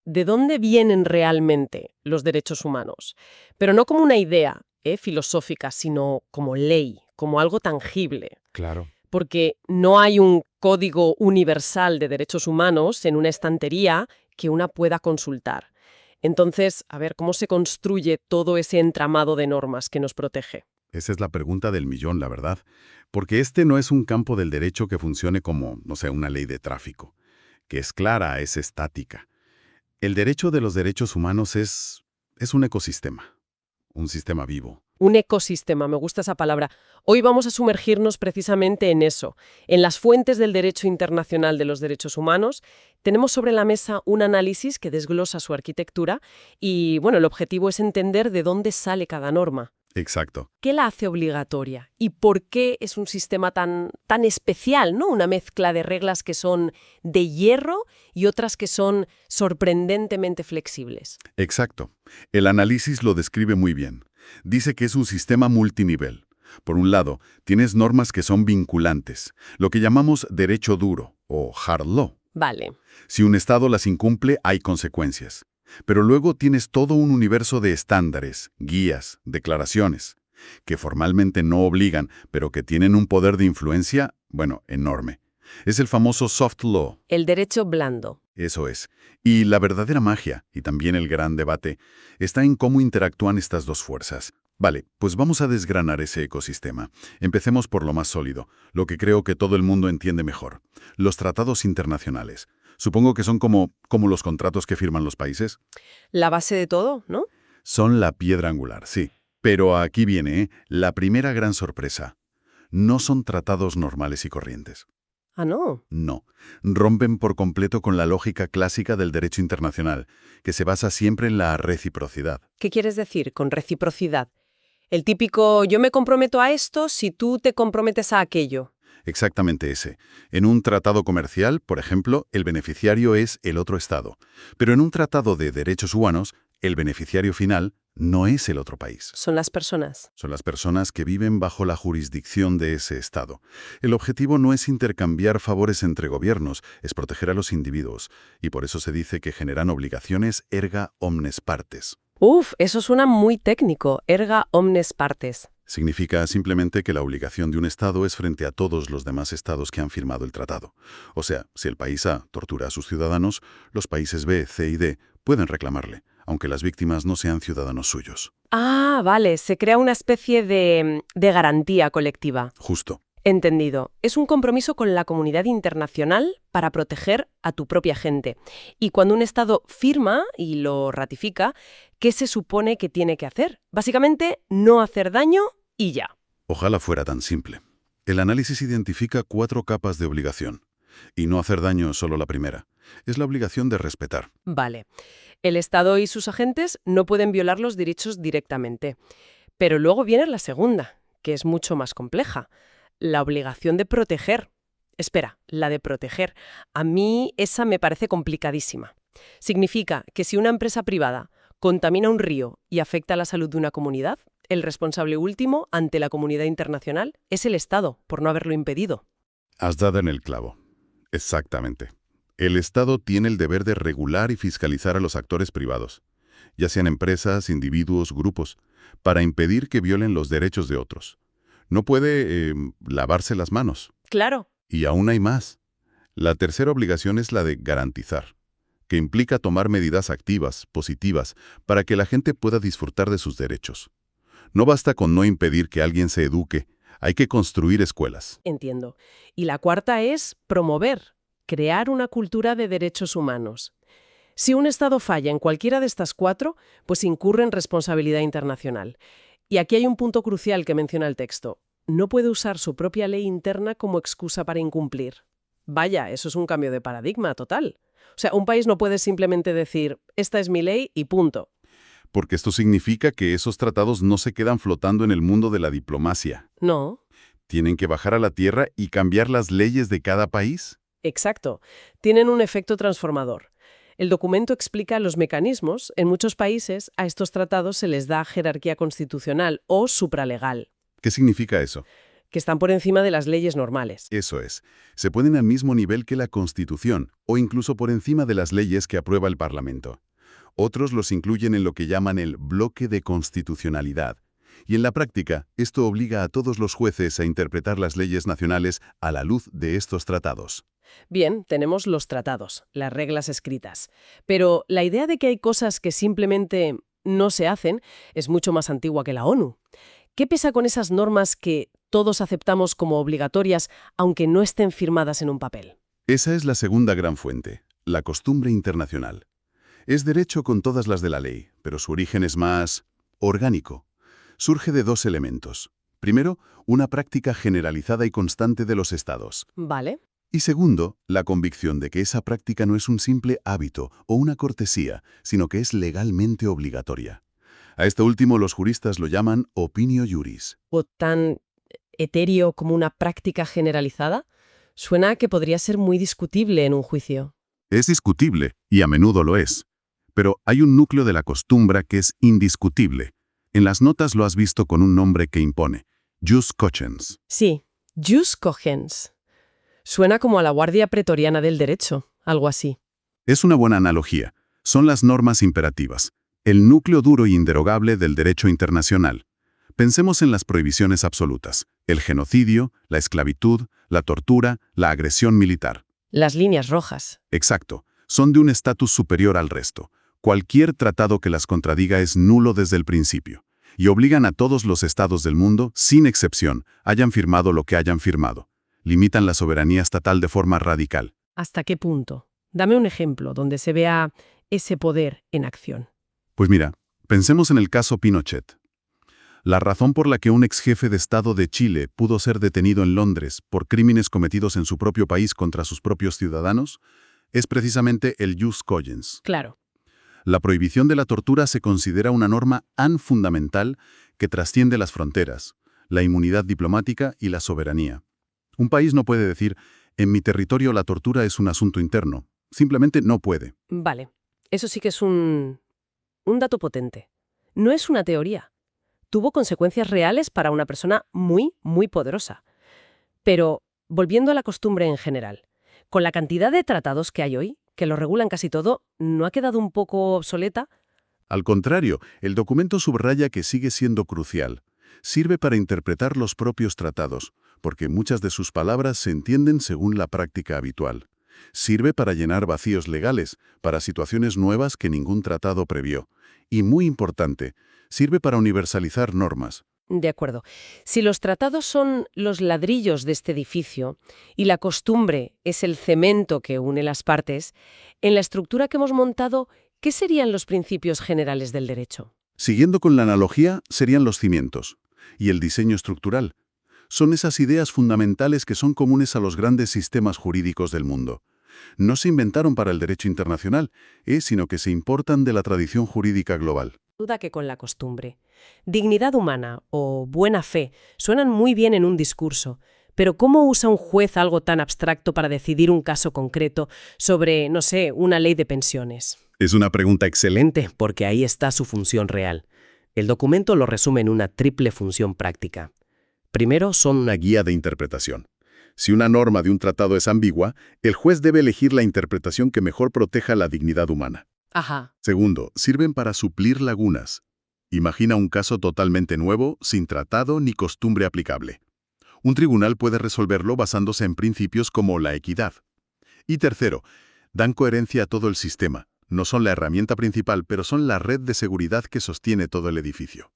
¿de dónde vienen realmente los derechos humanos? Pero no como una idea filosófica, sino como ley, como algo tangible. Claro. Porque no hay un código universal de derechos humanos en una estantería que una pueda consultar. Entonces, a ver, ¿cómo se construye todo ese entramado de normas que nos protege? Esa es la pregunta del millón, la verdad. Porque este no es un campo del derecho que funcione como, no sé, una ley de tráfico, que es clara, es estática. El derecho de los derechos humanos es un ecosistema, un sistema vivo. Un ecosistema, me gusta esa palabra. Hoy vamos a sumergirnos precisamente en eso, en las fuentes del derecho internacional de los derechos humanos. Tenemos sobre la mesa un análisis que desglosa su arquitectura y, bueno, el objetivo es entender de dónde sale cada norma. Exacto. ¿Qué la hace obligatoria? ¿Y por qué es un sistema tan especial, ¿no? Una mezcla de reglas que son de hierro y otras que son sorprendentemente flexibles. Exacto. El análisis lo describe muy bien. Dice que es un sistema multinivel. Por un lado, tienes normas que son vinculantes, lo que llamamos derecho duro o hard law. Vale. Si un Estado las incumple, hay consecuencias. Pero luego tienes todo un universo de estándares, guías, declaraciones, que formalmente no obligan, pero que tienen un poder de influencia, bueno, enorme. Es el famoso soft law. El derecho blando. Eso es. Y la verdadera magia, y también el gran debate, está en cómo interactúan estas dos fuerzas. Vale, pues vamos a desgranar ese ecosistema. Empecemos por lo más sólido, lo que creo que todo el mundo entiende mejor. Los tratados internacionales. Supongo que son como los contratos que firman los países. La base de todo, ¿no? Son la piedra angular, sí. Pero aquí viene, la primera gran sorpresa. No son tratados normales y corrientes. Ah, no. No. Rompen por completo con la lógica clásica del derecho internacional, que se basa siempre en la reciprocidad. ¿Qué quieres decir con reciprocidad? El típico yo me comprometo a esto si tú te comprometes a aquello. Exactamente ese. En un tratado comercial, por ejemplo, el beneficiario es el otro Estado. Pero en un tratado de derechos humanos, el beneficiario final no es el otro país. Son las personas. Son las personas que viven bajo la jurisdicción de ese Estado. El objetivo no es intercambiar favores entre gobiernos, es proteger a los individuos. Y por eso se dice que generan obligaciones erga omnes partes. Uf, eso suena muy técnico. Erga omnes partes. Significa simplemente que la obligación de un Estado es frente a todos los demás Estados que han firmado el tratado. O sea, si el país A tortura a sus ciudadanos, los países B, C y D pueden reclamarle, aunque las víctimas no sean ciudadanos suyos. Ah, vale, se crea una especie de garantía colectiva. Justo. Entendido. Es un compromiso con la comunidad internacional para proteger a tu propia gente. Y cuando un Estado firma y lo ratifica, ¿qué se supone que tiene que hacer? Básicamente, no hacer daño y ya. Ojalá fuera tan simple. El análisis identifica 4 capas de obligación. Y no hacer daño es solo la primera. Es la obligación de respetar. Vale. El Estado y sus agentes no pueden violar los derechos directamente. Pero luego viene la segunda, que es mucho más compleja. La obligación de proteger. Espera, la de proteger. A mí esa me parece complicadísima. Significa que si una empresa privada contamina un río y afecta a la salud de una comunidad, el responsable último ante la comunidad internacional es el Estado, por no haberlo impedido. Has dado en el clavo. Exactamente. El Estado tiene el deber de regular y fiscalizar a los actores privados, ya sean empresas, individuos, grupos, para impedir que violen los derechos de otros. No puede lavarse las manos. Claro. Y aún hay más. La tercera obligación es la de garantizar, que implica tomar medidas activas, positivas, para que la gente pueda disfrutar de sus derechos. No basta con no impedir que alguien se eduque, hay que construir escuelas. Entiendo. Y la cuarta es promover, crear una cultura de derechos humanos. Si un Estado falla en cualquiera de estas 4, pues incurre en responsabilidad internacional. Y aquí hay un punto crucial que menciona el texto. No puede usar su propia ley interna como excusa para incumplir. Vaya, eso es un cambio de paradigma total. O sea, un país no puede simplemente decir, esta es mi ley y punto. Porque esto significa que esos tratados no se quedan flotando en el mundo de la diplomacia. No. Tienen que bajar a la tierra y cambiar las leyes de cada país. Exacto. Tienen un efecto transformador. El documento explica los mecanismos. En muchos países a estos tratados se les da jerarquía constitucional o supralegal. ¿Qué significa eso? que están por encima de las leyes normales. Eso es. Se ponen al mismo nivel que la Constitución, o incluso por encima de las leyes que aprueba el Parlamento. Otros los incluyen en lo que llaman el bloque de constitucionalidad. Y en la práctica, esto obliga a todos los jueces a interpretar las leyes nacionales a la luz de estos tratados. Bien, tenemos los tratados, las reglas escritas. Pero la idea de que hay cosas que simplemente no se hacen es mucho más antigua que la ONU. ¿Qué pasa con esas normas que todos aceptamos como obligatorias, aunque no estén firmadas en un papel? Esa es la segunda gran fuente, la costumbre internacional. Es derecho con todas las de la ley, pero su origen es más orgánico. Surge de dos elementos. Primero, una práctica generalizada y constante de los estados. Vale. Y segundo, la convicción de que esa práctica no es un simple hábito o una cortesía, sino que es legalmente obligatoria. A esto último los juristas lo llaman opinio juris. ¿O tan etéreo como una práctica generalizada? Suena a que podría ser muy discutible en un juicio. Es discutible, y a menudo lo es. Pero hay un núcleo de la costumbre que es indiscutible. En las notas lo has visto con un nombre que impone, jus cogens. Sí, jus cogens. Suena como a la guardia pretoriana del derecho, algo así. Es una buena analogía. Son las normas imperativas, el núcleo duro y inderogable del derecho internacional. Pensemos en las prohibiciones absolutas, el genocidio, la esclavitud, la tortura, la agresión militar. Las líneas rojas. Exacto, son de un estatus superior al resto. Cualquier tratado que las contradiga es nulo desde el principio, y obligan a todos los estados del mundo, sin excepción, hayan firmado lo que hayan firmado. Limitan la soberanía estatal de forma radical. ¿Hasta qué punto? Dame un ejemplo donde se vea ese poder en acción. Pues mira, pensemos en el caso Pinochet. La razón por la que un ex jefe de Estado de Chile pudo ser detenido en Londres por crímenes cometidos en su propio país contra sus propios ciudadanos es precisamente el jus cogens. Claro. La prohibición de la tortura se considera una norma tan fundamental que trasciende las fronteras, la inmunidad diplomática y la soberanía. Un país no puede decir, en mi territorio la tortura es un asunto interno. Simplemente no puede. Vale. Eso sí que es un dato potente. No es una teoría. Tuvo consecuencias reales para una persona muy, muy poderosa. Pero, volviendo a la costumbre en general, con la cantidad de tratados que hay hoy, que lo regulan casi todo, ¿no ha quedado un poco obsoleta? Al contrario, el documento subraya que sigue siendo crucial. Sirve para interpretar los propios tratados, porque muchas de sus palabras se entienden según la práctica habitual. Sirve para llenar vacíos legales, para situaciones nuevas que ningún tratado previó. Y muy importante, sirve para universalizar normas. De acuerdo. Si los tratados son los ladrillos de este edificio y la costumbre es el cemento que une las partes, en la estructura que hemos montado, ¿qué serían los principios generales del derecho? Siguiendo con la analogía, serían los cimientos. Y el diseño estructural. Son esas ideas fundamentales que son comunes a los grandes sistemas jurídicos del mundo. No se inventaron para el derecho internacional, sino que se importan de la tradición jurídica global. Duda que con la costumbre. Dignidad humana o buena fe suenan muy bien en un discurso, pero ¿cómo usa un juez algo tan abstracto para decidir un caso concreto sobre, no sé, una ley de pensiones? Es una pregunta Excelente, porque ahí está su función real. El documento lo resume en una triple función práctica. Primero, son una guía de interpretación. Si una norma de un tratado es ambigua, el juez debe elegir la interpretación que mejor proteja la dignidad humana. Ajá. Segundo, sirven para suplir lagunas. Imagina un caso totalmente nuevo, sin tratado ni costumbre aplicable. Un tribunal puede resolverlo basándose en principios como la equidad. Y tercero, dan coherencia a todo el sistema. No son la herramienta principal, pero son la red de seguridad que sostiene todo el edificio.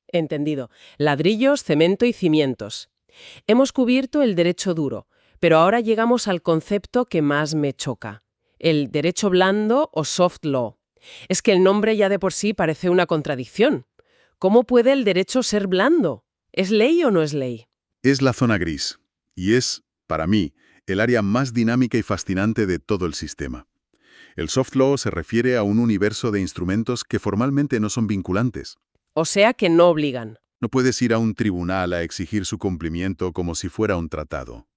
Entendido. Ladrillos, cemento y cimientos. Hemos cubierto el derecho duro, pero ahora llegamos al concepto que más me choca. El derecho blando o soft law. Es que el nombre ya de por sí parece una contradicción. ¿Cómo puede el derecho ser blando? ¿Es ley o no es ley? Es la zona gris, y es, para mí, el área más dinámica y fascinante de todo el sistema. El soft law se refiere a un universo de instrumentos que formalmente no son vinculantes. O sea que no obligan. No puedes ir a un tribunal a exigir su cumplimiento como si fuera un tratado.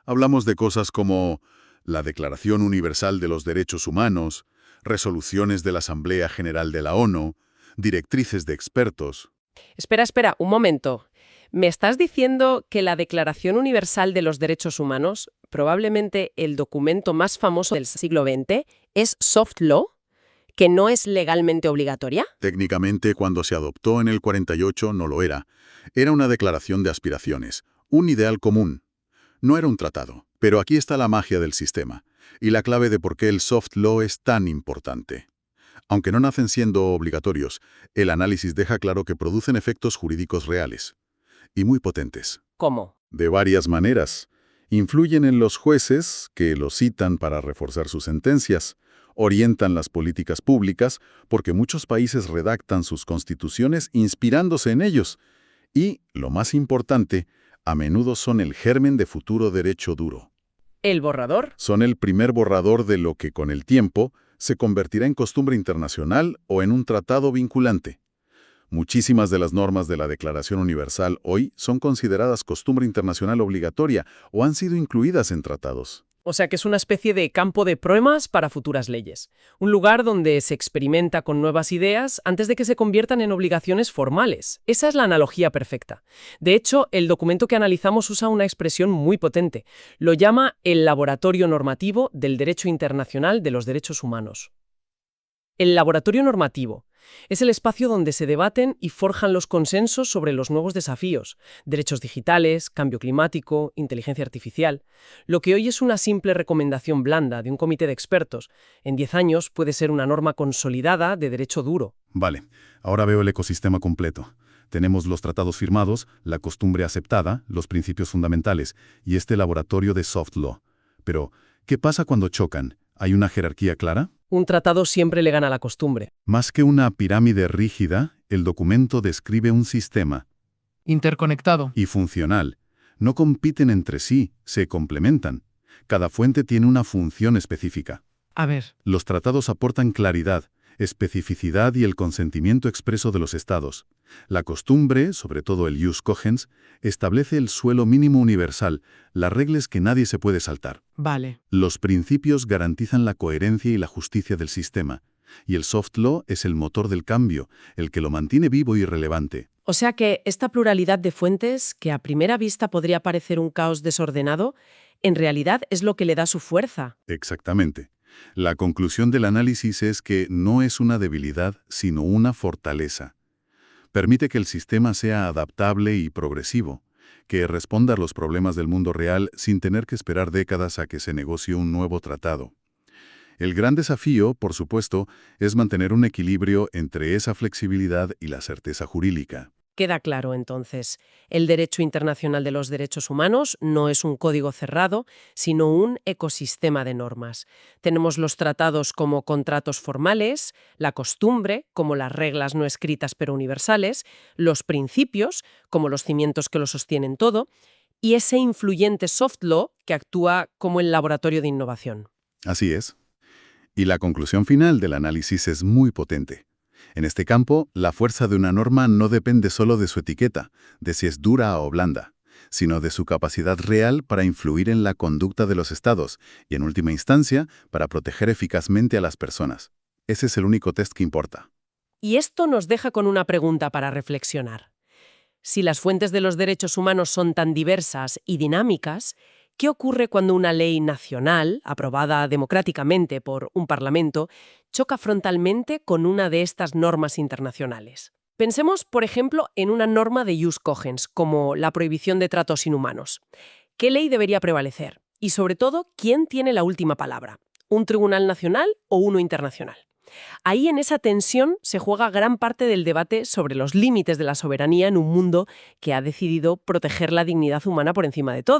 Hablamos de cosas como la Declaración Universal de los Derechos Humanos, resoluciones de la Asamblea General de la ONU, directrices de expertos. Espera, un momento. ¿Me estás diciendo que la Declaración Universal de los Derechos Humanos, probablemente el documento más famoso del siglo XX, es soft law, que no es legalmente obligatoria? Técnicamente, cuando se adoptó en el 48 no lo era. Era una declaración de aspiraciones, un ideal común. No era un tratado. Pero aquí está la magia del sistema, y la clave de por qué el soft law es tan importante. Aunque no nacen siendo obligatorios, el análisis deja claro que producen efectos jurídicos reales. Y muy potentes. ¿Cómo? De varias maneras. Influyen en los jueces, que los citan para reforzar sus sentencias. Orientan las políticas públicas, porque muchos países redactan sus constituciones inspirándose en ellos. Y, lo más importante, a menudo son el germen de futuro derecho duro. ¿El borrador? Son el primer borrador de lo que, con el tiempo, se convertirá en costumbre internacional o en un tratado vinculante. Muchísimas de las normas de la Declaración Universal hoy son consideradas costumbre internacional obligatoria o han sido incluidas en tratados. O sea que es una especie de campo de pruebas para futuras leyes. Un lugar donde se experimenta con nuevas ideas antes de que se conviertan en obligaciones formales. Esa es la analogía perfecta. De hecho, el documento que analizamos usa una expresión muy potente. Lo llama el laboratorio normativo del derecho internacional de los derechos humanos. El laboratorio normativo es el espacio donde se debaten y forjan los consensos sobre los nuevos desafíos, derechos digitales, cambio climático, inteligencia artificial. Lo que hoy es una simple recomendación blanda de un comité de expertos, en 10 años puede ser una norma consolidada de derecho duro. Vale, ahora veo el ecosistema completo. Tenemos los tratados firmados, la costumbre aceptada, los principios fundamentales y este laboratorio de soft law. Pero, ¿qué pasa cuando chocan? ¿Hay una jerarquía clara? Un tratado siempre le gana a la costumbre. Más que una pirámide rígida, el documento describe un sistema Interconectado. y funcional. No compiten entre sí, se complementan. Cada fuente tiene una función específica. A ver, Los tratados aportan claridad, especificidad y el consentimiento expreso de los estados. La costumbre, sobre todo el jus cogens, establece el suelo mínimo universal, las reglas que nadie se puede saltar. vale. Los principios garantizan la coherencia y la justicia del sistema, y el soft law es el motor del cambio, el que lo mantiene vivo y relevante. O sea que esta pluralidad de fuentes, que a primera vista podría parecer un caos desordenado, en realidad es lo que le da su fuerza. Exactamente. La conclusión del análisis es que no es una debilidad, sino una fortaleza. Permite que el sistema sea adaptable y progresivo, que responda a los problemas del mundo real sin tener que esperar décadas a que se negocie un nuevo tratado. El gran desafío, por supuesto, es mantener un equilibrio entre esa flexibilidad y la certeza jurídica. Queda claro, entonces, el derecho internacional de los derechos humanos no es un código cerrado, sino un ecosistema de normas. Tenemos los tratados como contratos formales, la costumbre, como las reglas no escritas pero universales, los principios, como los cimientos que lo sostienen todo, y ese influyente soft law que actúa como el laboratorio de innovación. Así es. Y la conclusión final del análisis es muy potente. En este campo, la fuerza de una norma no depende solo de su etiqueta, de si es dura o blanda, sino de su capacidad real para influir en la conducta de los estados y, en última instancia, para proteger eficazmente a las personas. Ese es el único test que importa. Y esto nos deja con una pregunta para reflexionar. Si las fuentes de los derechos humanos son tan diversas y dinámicas, ¿qué ocurre cuando una ley nacional, aprobada democráticamente por un parlamento, choca frontalmente con una de estas normas internacionales? Pensemos, por ejemplo, en una norma de jus cogens, como la prohibición de tratos inhumanos. ¿Qué ley debería prevalecer? Y, sobre todo, ¿quién tiene la última palabra? ¿Un tribunal nacional o uno internacional? Ahí, en esa tensión, se juega gran parte del debate sobre los límites de la soberanía en un mundo que ha decidido proteger la dignidad humana por encima de todo.